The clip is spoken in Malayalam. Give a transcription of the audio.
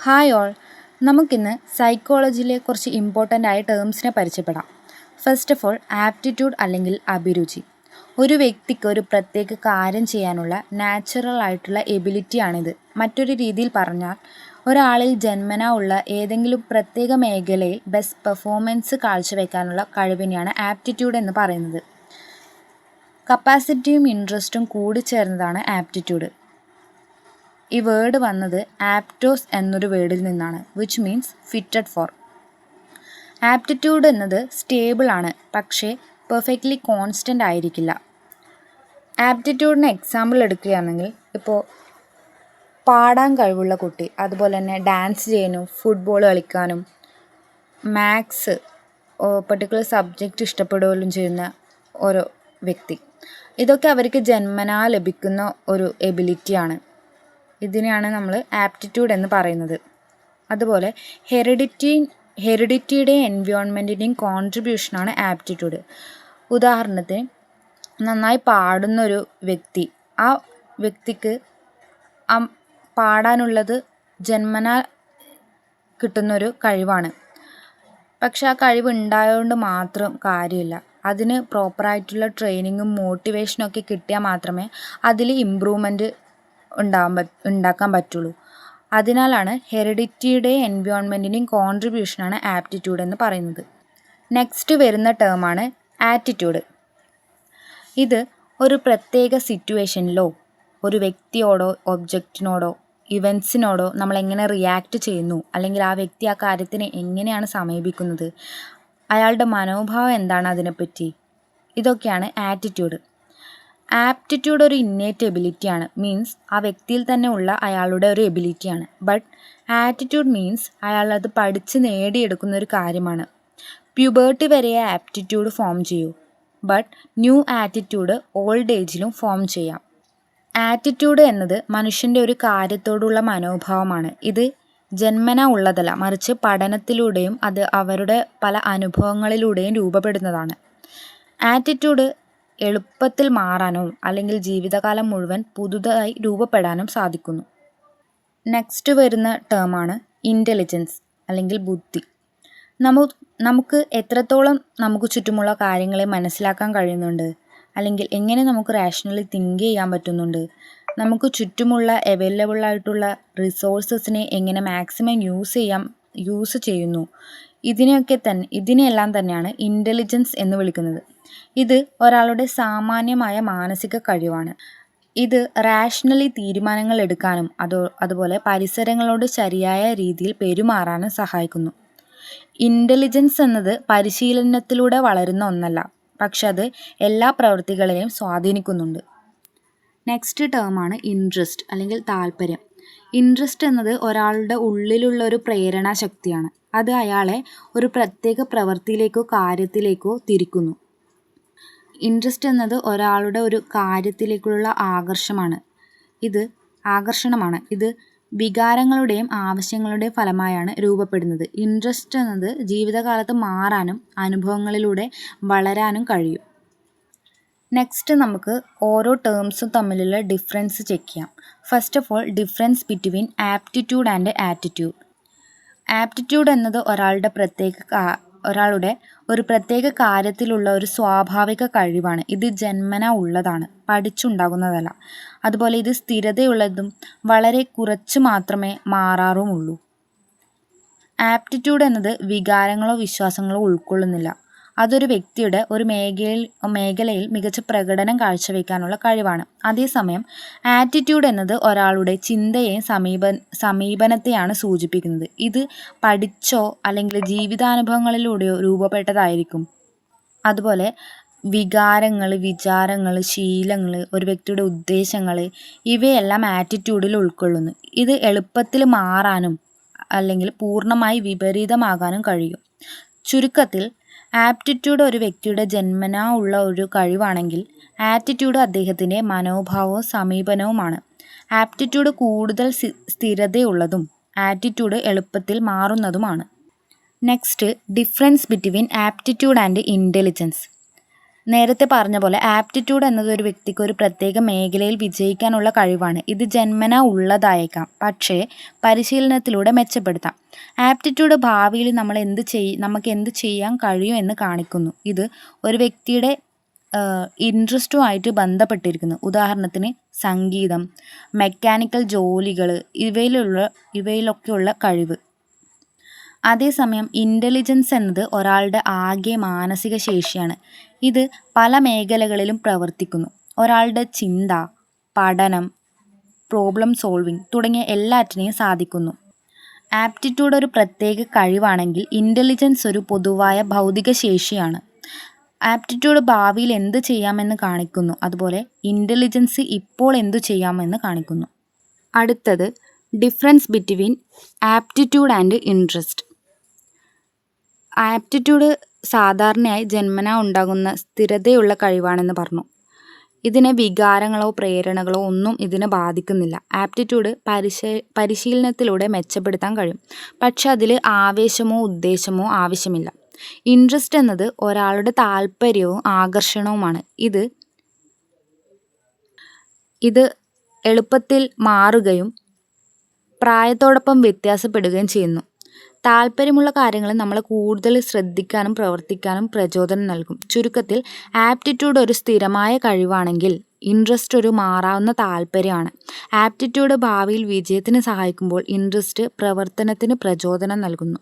ഹായ് ഓൾ, നമുക്കിന്ന് സൈക്കോളജിയിലെ കുറച്ച് ഇമ്പോർട്ടൻ്റ് ആയ ടേംസിനെ പരിചയപ്പെടാം. ഫസ്റ്റ് ഓഫ് ഓൾ, ആപ്റ്റിറ്റ്യൂഡ് അല്ലെങ്കിൽ അഭിരുചി. ഒരു വ്യക്തിക്ക് ഒരു പ്രത്യേക കാര്യം ചെയ്യാനുള്ള നാച്ചുറൽ ആയിട്ടുള്ള എബിലിറ്റിയാണിത്. മറ്റൊരു രീതിയിൽ പറഞ്ഞാൽ, ഒരാളിൽ ജന്മനാ ഉള്ള ഏതെങ്കിലും പ്രത്യേക മേഖലയിൽ ബെസ്റ്റ് പെർഫോമൻസ് കാഴ്ചവെക്കാനുള്ള കഴിവിനെയാണ് ആപ്റ്റിറ്റ്യൂഡ് എന്ന് പറയുന്നത്. കപ്പാസിറ്റിയും ഇൻട്രസ്റ്റും കൂടിച്ചേർന്നതാണ് ആപ്റ്റിറ്റ്യൂഡ്. ഈ വേർഡ് വന്നത് ആപ്റ്റോസ് എന്നൊരു വേർഡിൽ നിന്നാണ്, which means fitted for. Aptitude എന്നത് സ്റ്റേബിൾ ആണ്, പക്ഷേ പെർഫെക്റ്റ്ലി കോൺസ്റ്റൻ്റ് ആയിരിക്കില്ല. ആപ്റ്റിറ്റ്യൂഡിന് എക്സാമ്പിൾ എടുക്കുകയാണെങ്കിൽ, ഇപ്പോൾ പാടാൻ കഴിവുള്ള കുട്ടി, അതുപോലെ തന്നെ ഡാൻസ് ചെയ്യാനും ഫുട്ബോൾ കളിക്കാനും മാത്സ് പെർട്ടിക്കുലർ സബ്ജക്റ്റ് ഇഷ്ടപ്പെടുകയും ചെയ്യുന്ന ഓരോ വ്യക്തി, ഇതൊക്കെ അവർക്ക് ജന്മനാ ലഭിക്കുന്ന ഒരു എബിലിറ്റിയാണ്. ഇതിനെയാണ് നമ്മൾ ആപ്റ്റിറ്റ്യൂഡ് എന്ന് പറയുന്നത്. അതുപോലെ ഹെറിഡിറ്റിയുടെയും എൻവയോൺമെൻറ്റിൻ്റെയും കോൺട്രിബ്യൂഷനാണ് ആപ്റ്റിറ്റ്യൂഡ്. ഉദാഹരണത്തിന്, നന്നായി പാടുന്നൊരു വ്യക്തി, ആ വ്യക്തിക്ക് പാടാനുള്ളത് ജന്മനാ കിട്ടുന്നൊരു കഴിവാണ്. പക്ഷെ ആ കഴിവ് ഉണ്ടായതുകൊണ്ട് മാത്രം കാര്യമില്ല. അതിന് പ്രോപ്പറായിട്ടുള്ള ട്രെയിനിങ്ങും മോട്ടിവേഷനും ഒക്കെ കിട്ടിയാൽ മാത്രമേ അതിൽ ഇമ്പ്രൂവ്മെൻറ്റ് ഉണ്ടാക്കാൻ പറ്റുള്ളൂ. അതിനാലാണ് ഹെറിഡിറ്റിയുടെയും എൻവയോൺമെൻറ്റിൻ്റെയും കോൺട്രിബ്യൂഷനാണ് ആപ്റ്റിറ്റ്യൂഡ് എന്ന് പറയുന്നത്. നെക്സ്റ്റ് വരുന്ന ടേമാണ് ആറ്റിറ്റ്യൂഡ്. ഇത് ഒരു പ്രത്യേക സിറ്റുവേഷനിലോ ഒരു വ്യക്തിയോടോ ഒബ്ജക്റ്റിനോടോ ഇവൻസിനോടോ നമ്മൾ എങ്ങനെ റിയാക്ട് ചെയ്യുന്നു, അല്ലെങ്കിൽ ആ വ്യക്തി ആ കാര്യത്തിനെ എങ്ങനെയാണ് സമീപിക്കുന്നത്, അയാളുടെ മനോഭാവം എന്താണ് അതിനെപ്പറ്റി, ഇതൊക്കെയാണ് ആറ്റിറ്റ്യൂഡ്. ആപ്റ്റിറ്റ്യൂഡ് ഒരു ഇന്നേറ്റ് എബിലിറ്റിയാണ്, മീൻസ് ആ വ്യക്തിയിൽ തന്നെ ഉള്ള അയാളുടെ ഒരു എബിലിറ്റിയാണ്. ബട്ട് ആറ്റിറ്റ്യൂഡ് മീൻസ് അയാൾ അത് പഠിച്ച് നേടിയെടുക്കുന്ന ഒരു കാര്യമാണ്. പ്യൂബേർട്ടി വരെ ആപ്റ്റിറ്റ്യൂഡ് ഫോം ചെയ്യൂ, ബട്ട് ന്യൂ ആറ്റിറ്റ്യൂഡ് ഓൾഡ് ഏജിലും ഫോം ചെയ്യാം. ആറ്റിറ്റ്യൂഡ് എന്നത് മനുഷ്യൻ്റെ ഒരു കാര്യത്തോടുള്ള മനോഭാവമാണ്. ഇത് ജന്മനാ ഉള്ളതല്ല, മറിച്ച് പഠനത്തിലൂടെയും അത് അവരുടെ പല അനുഭവങ്ങളിലൂടെയും രൂപപ്പെടുന്നതാണ്. ആറ്റിറ്റ്യൂഡ് എളുപ്പത്തിൽ മാറാനോ അല്ലെങ്കിൽ ജീവിതകാലം മുഴുവൻ പുതുതായി രൂപപ്പെടാനും സാധിക്കുന്നു. നെക്സ്റ്റ് വരുന്ന ടേമാണ് ഇൻ്റലിജൻസ് അല്ലെങ്കിൽ ബുദ്ധി. നമുക്ക് എത്രത്തോളം നമുക്ക് ചുറ്റുമുള്ള കാര്യങ്ങളെ മനസ്സിലാക്കാൻ കഴിയുന്നുണ്ട്, അല്ലെങ്കിൽ എങ്ങനെ നമുക്ക് റാഷണലി തിങ്ക് ചെയ്യാൻ പറ്റുന്നുണ്ട്, നമുക്ക് ചുറ്റുമുള്ള അവൈലബിൾ ആയിട്ടുള്ള റിസോഴ്സസിനെ എങ്ങനെ മാക്സിമം യൂസ് ചെയ്യുന്നു, ഇതിനെയെല്ലാം തന്നെയാണ് ഇൻ്റലിജൻസ് എന്ന് വിളിക്കുന്നത്. ഇത് ഒരാളുടെ സാമാന്യമായ മാനസിക കഴിവാണ്. ഇത് റാഷണലി തീരുമാനങ്ങൾ എടുക്കാനും അതുപോലെ പരിസരങ്ങളോട് ശരിയായ രീതിയിൽ പെരുമാറാനും സഹായിക്കുന്നു. ഇൻ്റലിജൻസ് എന്നത് പരിശീലനത്തിലൂടെ വളരുന്ന ഒന്നല്ല, പക്ഷെ അത് എല്ലാ പ്രവൃത്തികളെയും സ്വാധീനിക്കുന്നുണ്ട്. നെക്സ്റ്റ് ടേമാണ് ഇൻട്രസ്റ്റ് അല്ലെങ്കിൽ താല്പര്യം. ഇൻട്രസ്റ്റ് എന്നത് ഒരാളുടെ ഉള്ളിലുള്ള ഒരു പ്രേരണാ ശക്തിയാണ്. അത് അയാളെ ഒരു പ്രത്യേക പ്രവൃത്തിയിലേക്കോ കാര്യത്തിലേക്കോ തിരിക്കുന്നു. ഇൻട്രസ്റ്റ് എന്നത് ഒരാളുടെ ഒരു കാര്യത്തിലേക്കുള്ള ആകർഷണമാണ്. ഇത് വികാരങ്ങളുടെയും ആവശ്യങ്ങളുടെയും ഫലമായാണ് രൂപപ്പെടുന്നത്. ഇൻട്രസ്റ്റ് എന്നത് ജീവിതകാലത്ത് മാറാനും അനുഭവങ്ങളിലൂടെ വളരാനും കഴിയും. നെക്സ്റ്റ് നമുക്ക് ഓരോ ടേംസും തമ്മിലുള്ള ഡിഫറൻസ് ചെക്ക് ചെയ്യാം. First of all, difference between aptitude and attitude. Aptitude എന്നത് ഒരാളുടെ ഒരു പ്രത്യേക കാര്യത്തിലുള്ള ഒരു സ്വാഭാവിക കഴിവാണ്. ഇത് ജന്മനാ ഉള്ളതാണ്, പഠിച്ചുണ്ടാകുന്നതല്ല. അതുപോലെ ഇത് സ്ഥിരതയുള്ളതും വളരെ കുറച്ച് മാത്രമേ മാറാറുമുള്ളൂ. ആപ്റ്റിറ്റ്യൂഡ് എന്നത് വികാരങ്ങളോ വിശ്വാസങ്ങളോ ഉൾക്കൊള്ളുന്നില്ല. അതൊരു വ്യക്തിയുടെ ഒരു മേഖലയിൽ മികച്ച പ്രകടനം കാഴ്ചവെക്കാനുള്ള കഴിവാണ്. അതേസമയം ആറ്റിറ്റ്യൂഡ് എന്നത് ഒരാളുടെ ചിന്തയെയും സമീപനത്തെയാണ് സൂചിപ്പിക്കുന്നത്. ഇത് പഠിച്ചോ അല്ലെങ്കിൽ ജീവിതാനുഭവങ്ങളിലൂടെയോ രൂപപ്പെട്ടതായിരിക്കും. അതുപോലെ വികാരങ്ങൾ, വിചാരങ്ങൾ, ശീലങ്ങൾ, ഒരു വ്യക്തിയുടെ ഉദ്ദേശങ്ങൾ, ഇവയെല്ലാം ആറ്റിറ്റ്യൂഡിൽ ഉൾക്കൊള്ളുന്നു. ഇത് എളുപ്പത്തിൽ മാറാനും അല്ലെങ്കിൽ പൂർണ്ണമായി വിപരീതമാകാനും കഴിയും. ചുരുക്കത്തിൽ, ആപ്റ്റിറ്റ്യൂഡ് ഒരു വ്യക്തിയുടെ ജന്മനാ ഉള്ള ഒരു കഴിവാണെങ്കിൽ ആറ്റിറ്റ്യൂഡ് അദ്ദേഹത്തിൻ്റെ മനോഭാവവും സമീപനവുമാണ്. ആപ്റ്റിറ്റ്യൂഡ് കൂടുതൽ സ്ഥിരതയുള്ളതും ആറ്റിറ്റ്യൂഡ് എളുപ്പത്തിൽ മാറുന്നതുമാണ്. Next, difference between aptitude and intelligence. നേരത്തെ പറഞ്ഞ പോലെ ആപ്റ്റിറ്റ്യൂഡ് എന്നത് ഒരു വ്യക്തിക്ക് ഒരു പ്രത്യേക മേഖലയിൽ വിജയിക്കാനുള്ള കഴിവാണ്. ഇത് ജന്മനാ ഉള്ളതായേക്കാം, പക്ഷേ പരിശീലനത്തിലൂടെ മെച്ചപ്പെടുത്താം. ആപ്റ്റിറ്റ്യൂഡ് ഭാവിയിൽ നമുക്ക് എന്ത് ചെയ്യാൻ കഴിയും എന്ന് കാണിക്കുന്നു. ഇത് ഒരു വ്യക്തിയുടെ ഇൻട്രസ്റ്റുമായിട്ട് ബന്ധപ്പെട്ടിരിക്കുന്നു. ഉദാഹരണത്തിന് സംഗീതം, മെക്കാനിക്കൽ ജോലികൾ, ഇവയിലൊക്കെയുള്ള കഴിവ്. അതേസമയം ഇൻ്റലിജൻസ് എന്നത് ഒരാളുടെ ആകെ മാനസിക ശേഷിയാണ്. ഇത് പല മേഖലകളിലും പ്രവർത്തിക്കുന്നു. ഒരാളുടെ ചിന്ത, പഠനം, പ്രോബ്ലം സോൾവിങ് തുടങ്ങിയ എല്ലാറ്റിനെയും സാധിക്കുന്നു. ആപ്റ്റിറ്റ്യൂഡ് ഒരു പ്രത്യേക കഴിവാണെങ്കിൽ ഇൻ്റലിജൻസ് ഒരു പൊതുവായ ഭൗതിക ശേഷിയാണ്. ആപ്റ്റിറ്റ്യൂഡ് ഭാവിയിൽ എന്ത് ചെയ്യാമെന്ന് കാണിക്കുന്നു, അതുപോലെ ഇൻ്റലിജൻസ് ഇപ്പോൾ എന്തു ചെയ്യാമെന്ന് കാണിക്കുന്നു. അടുത്തത് difference between aptitude and interest. Aptitude സാധാരണയായി ജന്മനാ ഉണ്ടാകുന്ന സ്ഥിരതയുള്ള കഴിവാണെന്ന് പറഞ്ഞു. ഇതിനെ വികാരങ്ങളോ പ്രേരണകളോ ഒന്നും ഇതിനെ ബാധിക്കുന്നില്ല. ആപ്റ്റിറ്റ്യൂഡ് പരിശീലനത്തിലൂടെ മെച്ചപ്പെടുത്താൻ കഴിയും, പക്ഷെ അതിൽ ആവേശമോ ഉദ്ദേശമോ ആവശ്യമില്ല. ഇൻട്രസ്റ്റ് എന്നത് ഒരാളുടെ താല്പര്യവും ആകർഷണവുമാണ്. ഇത് എളുപ്പത്തിൽ മാറുകയും പ്രായത്തോടൊപ്പം വ്യത്യാസപ്പെടുകയും ചെയ്യുന്നു. താല്പര്യമുള്ള കാര്യങ്ങൾ നമ്മൾ കൂടുതൽ ശ്രദ്ധിക്കാനും പ്രവർത്തിക്കാനും പ്രചോദനം നൽകും. ചുരുക്കത്തിൽ ആപ്റ്റിറ്റ്യൂഡ് ഒരു സ്ഥിരമായ കഴിവാണെങ്കിൽ ഇൻട്രസ്റ്റ് ഒരു മാറാവുന്ന താല്പര്യമാണ്. ആപ്റ്റിറ്റ്യൂഡ് ഭാവിയിൽ വിജയത്തിന് സഹായിക്കുമ്പോൾ ഇൻട്രസ്റ്റ് പ്രവർത്തനത്തിന് പ്രചോദനം നൽകുന്നു.